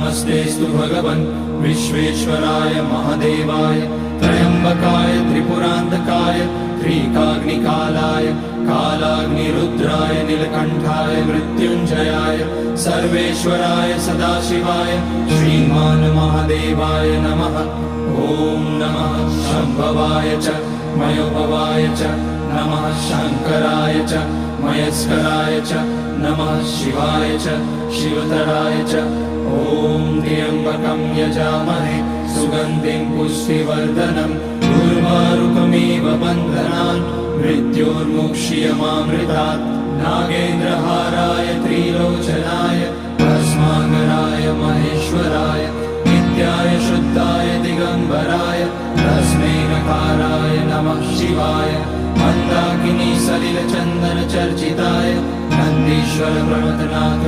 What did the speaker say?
नमस्तेस्तु भगवन् विश्वेश्वराय महादेवाय त्र्यम्बकाय त्रिपुरान्तकाय त्रिकाग्निकालाय कालाग्निरुद्राय नीलकण्ठाय मृत्युञ्जयाय सर्वेश्वराय सदाशिवाय श्रीमान् महादेवाय नमः। ॐ नमः शम्भवाय च मयोभवाय च नमः शङ्कराय च मयस्कराय च नमः शिवाय च शिवतराय च। ॐ त्र्यम्बकं यजामहे सुगन्धिं पुष्टिवर्धनम् उर्वारुकमिव बन्धनान् मृत्योर्मुक्ष्यमामृतात्। नागेन्द्रहाराय त्रिलोचनाय भस्माकराय महेश्वराय नित्याय शुद्धाय दिगम्बराय तस्मै नकाराय नमः शिवाय। मन्दाकिनी सलिलचन्दन चर्चिताय नन्दीश्वर प्रमथनाथ